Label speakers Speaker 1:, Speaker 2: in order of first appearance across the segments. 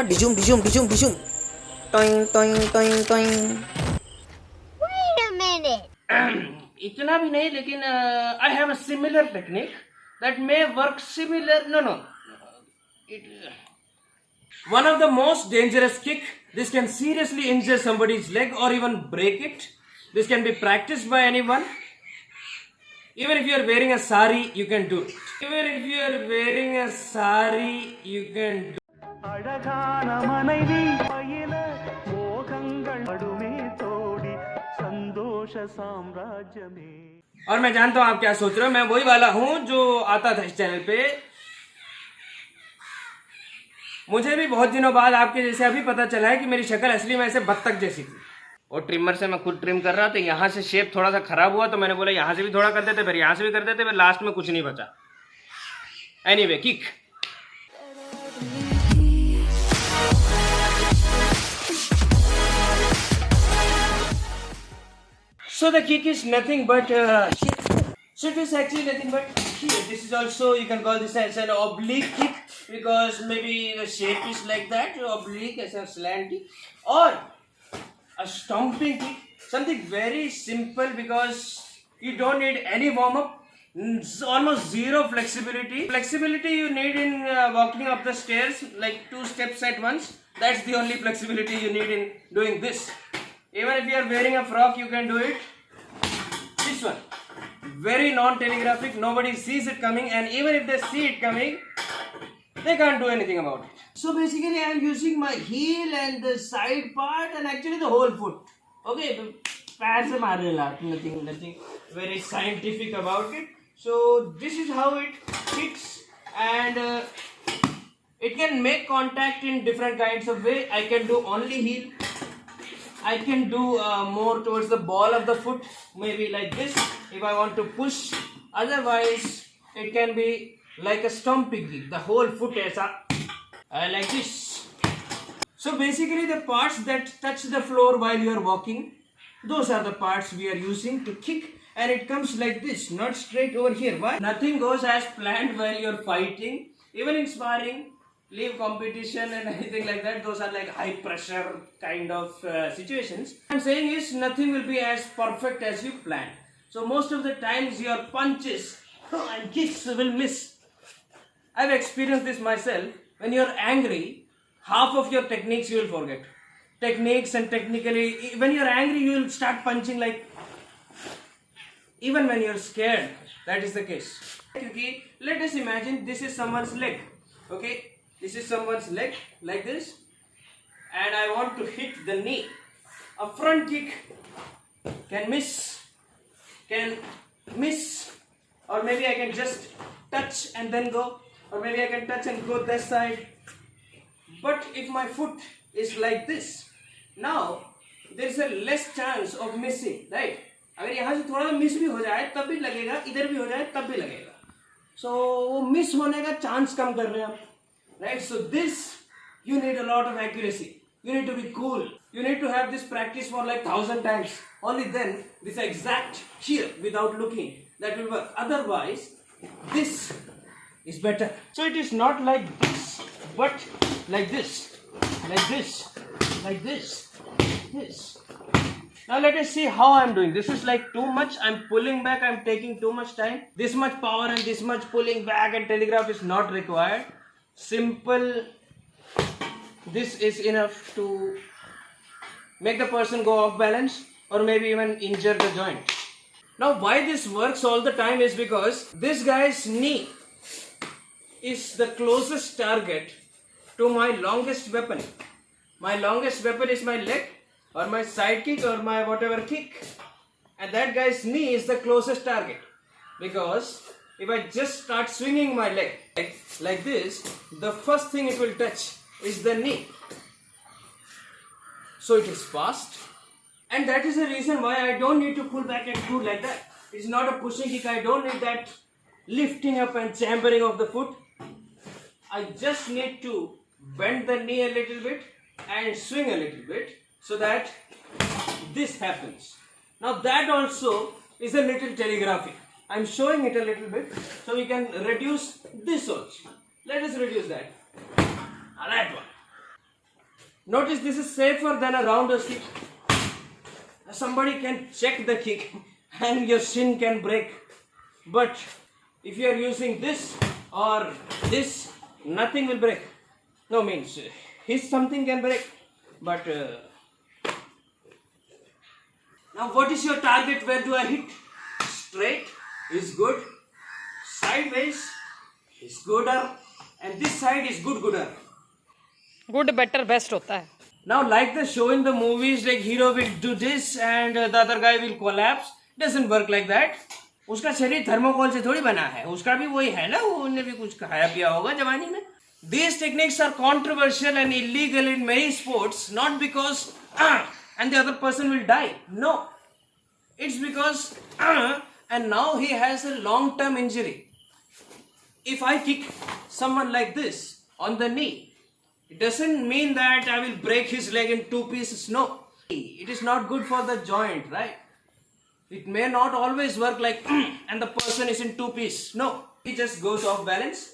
Speaker 1: डिजुम डिजुम डिजुम डिजुम टोइंग टोइंग टोइंग टोइंग.
Speaker 2: Wait a minute.
Speaker 3: इतना भी नहीं, लेकिन I have a similar technique that may work similar. No. One of the most dangerous kick. This can seriously injure somebody's leg or even break it. This can be practiced by anyone. Even if you are wearing a sari, you can do it. Even if you are wearing a sari, you can do it.
Speaker 4: அழகான மனைவி பயில மோகங்கள் அடுமே தோடி சந்தோஷ சாம்ராஜ்யமே.
Speaker 3: और मैं जानता हूं आप क्या सोच रहे हो, मैं वही वाला हूं जो आता था इस चैनल पे. मुझे भी बहुत दिनों बाद आपके जैसे अभी पता चला है कि मेरी शक्ल असली में ऐसे बत्तख जैसी थी. और ट्रिमर से मैं खुद ट्रिम कर रहा था. यहाँ से शेप थोड़ा सा खराब हुआ तो मैंने बोला यहाँ से भी थोड़ा कर देते, फिर यहाँ से भी कर देते, फिर लास्ट में कुछ नहीं बचा. Anyway, kick. So the kick is nothing but so it is actually nothing but here. This is also, you can call this as an oblique kick because maybe the shape is like that, oblique as a slanty, or a stomping kick, something very simple because you don't need any warm up, almost zero flexibility. Flexibility you need in walking up the stairs, like 2 steps at once. That's the only flexibility you need in doing this. Even if you are wearing a frock, you can do it. This one, very non-telegraphic, nobody sees it coming, and even if they see it coming, they can't do anything about it. So basically I am using my heel and the side part and actually the whole foot. Okay, पैर से मारने लगा, nothing very scientific about it. So this is how it kicks, and it can make contact in different kinds of way. I can do only heel. I can do more towards the ball of the foot, maybe like this if I want to push. Otherwise, it can be like a stomping kick. The whole foot is like this. So basically the parts that touch the floor while you are walking, those are the parts we are using to kick, and it comes like this, not straight over here. Why? Nothing goes as planned while you are fighting. Even in sparring, leave competition and anything like that, those are like high pressure kind of situations. I'm saying is nothing will be as perfect as you plan. So most of the times your punches and kicks will miss. I've experienced this myself. When you're angry, half of your techniques you will forget. Techniques and technically, when you're angry you will start punching like, even when you're scared, that is the case. Okay, let us imagine this is someone's leg. Okay, this is someone's leg like this, and I want to hit the knee. A front kick can miss, or maybe I can just touch and then go, or maybe I can touch and go this side. But if my foot is like this, now there is a less chance of missing, right? अगर यहाँ से थोड़ा सा miss भी हो जाए तब भी लगेगा, इधर भी हो जाए तब भी लगेगा. So वो मिस होने का चांस कम कर रहे हैं हम. Right, so this you need a lot of accuracy. You need to be cool. You need to have this practice for like 1,000 times. Only then this exact here without looking, that will work. Otherwise, this is better. So it is not like this, but like this, like this, like this, this. Now let us see how I am doing. This is like too much. I am pulling back. I am taking too much time. This much power and this much pulling back and telegraph is not required. Simple, this is enough to make the person go off balance or maybe even injure the joint. Now why this works all the time is because this guy's knee is the closest target to my longest weapon. My longest weapon is my leg or my side kick or my whatever kick, and that guy's knee is the closest target, because if I just start swinging my leg like this, the first thing it will touch is the knee. So it is fast, and that is the reason why I don't need to pull back and do like that. It's not a pushing kick. I don't need that lifting up and chambering of the foot. I just need to bend the knee a little bit and swing a little bit so that this happens. Now that also is a little telegraphic. I'm showing it a little bit so we can reduce this also. Let us reduce that. That one. Notice this is safer than a roundhouse kick. Somebody can check the kick and your shin can break. But if you are using this or this, nothing will break. No, means his something can break. But now what is your target? Where do I hit? Straight is good. Sideways is gooder. And this side is gooder.
Speaker 5: Good better best होता है.
Speaker 3: Now, like the show in the movies, like hero will do this and the other guy will collapse. Doesn't work like that. उसका शरीर thermocol से थोड़ी बना है. उसका भी वही है ना. उन्हें भी कुछ खाया पिया होगा जवानी में. These techniques are controversial and illegal in many sports, not because and the other person will die. No, it's because and now he has a long-term injury. If I kick someone like this on the knee, it doesn't mean that I will break his leg in two pieces. No, it is not good for the joint, right? It may not always work like and the person is in two pieces. No, he just goes off balance,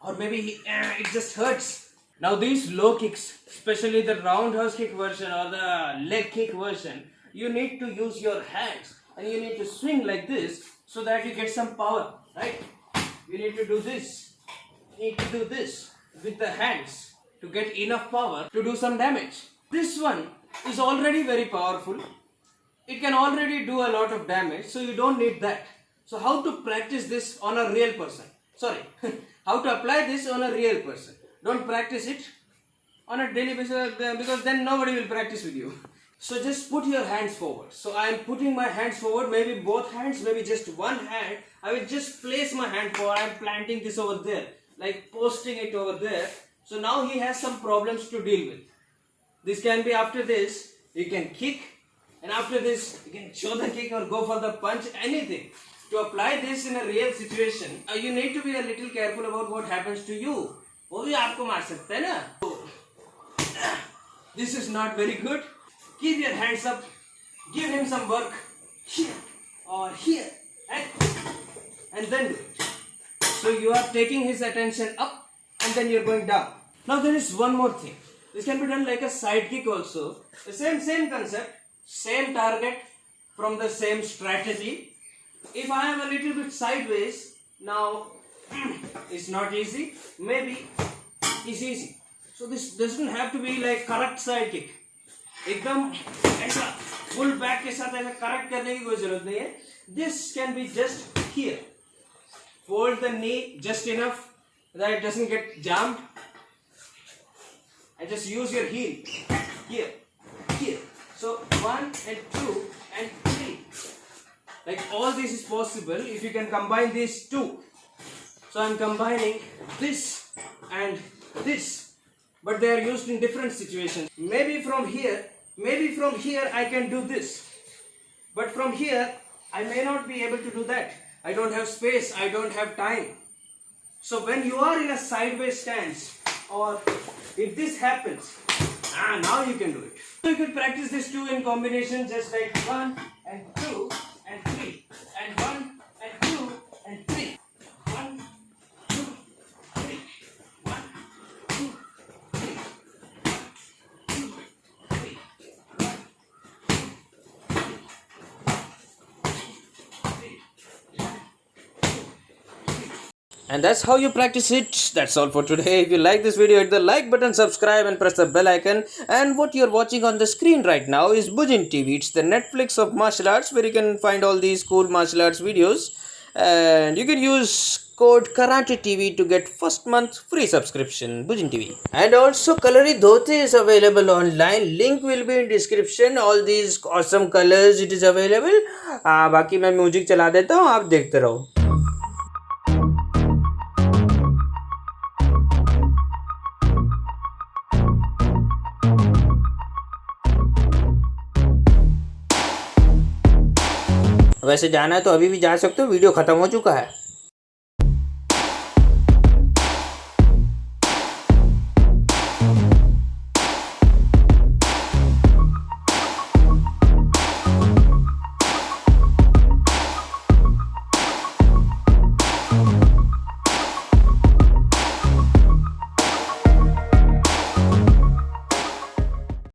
Speaker 3: or maybe it just hurts. Now these low kicks, especially the roundhouse kick version or the leg kick version, you need to use your hands and you need to swing like this so that you get some power, right? You need to do this. You need to do this with the hands to get enough power to do some damage. This one is already very powerful. It can already do a lot of damage, so you don't need that. So how to practice this on a real person? Sorry, how to apply this on a real person? Don't practice it on a daily basis because then nobody will practice with you. So just put your hands forward. So I am putting my hands forward, maybe both hands, maybe just one hand. I will just place my hand forward. I am planting this over there, like posting it over there. So now he has some problems to deal with. This can be after this, you can kick, and after this, you can show the kick or go for the punch, anything. To apply this in a real situation, you need to be a little careful about what happens to you. वो भी आपको मार सकता है ना. This is not very good. Keep your hands up. Give him some work here or here, and then do it. So you are taking his attention up. And then you're going down. Now there is one more thing. This can be done like a side kick also. The same concept, same target from the same strategy. If I am a little bit sideways, now it's not easy. Maybe it's easy. So this doesn't have to be like correct side kick. एकदम ऐसा full back के साथ ऐसा correct करने की कोई जरूरत नहीं है. This can be just here. Fold the knee just enough that it doesn't get jammed, and just use your heel here. So 1 and 2 and 3, like all this is possible if you can combine these two. So I'm combining this and this, but they are used in different situations. Maybe from here I can do this, but from here I may not be able to do that. I don't have space, I don't have time. So when you are in a sideways stance, or if this happens, now you can do it. So you can practice this two in combination, just like 1 and 2 and 3, and 1 and 2 and 3. 1, 2, 3. 1, 2, 3. 1, 2, 3. 1, 2, 3. And that's how you practice it. That's all for today. If you like this video, hit the like button, subscribe and press the bell icon. And what you're watching on the screen right now is Bujin TV. It's the Netflix of martial arts, where you can find all these cool martial arts videos. And you can use code Karate TV to get first month free subscription. Bujin TV. And also DHOTI is available online. Link will be in description. All these awesome colors, it is available. बाकी मैं music चला देता हूँ, आप देखते रहो. वैसे जाना है तो अभी भी जा सकते हो, वीडियो खत्म हो चुका है.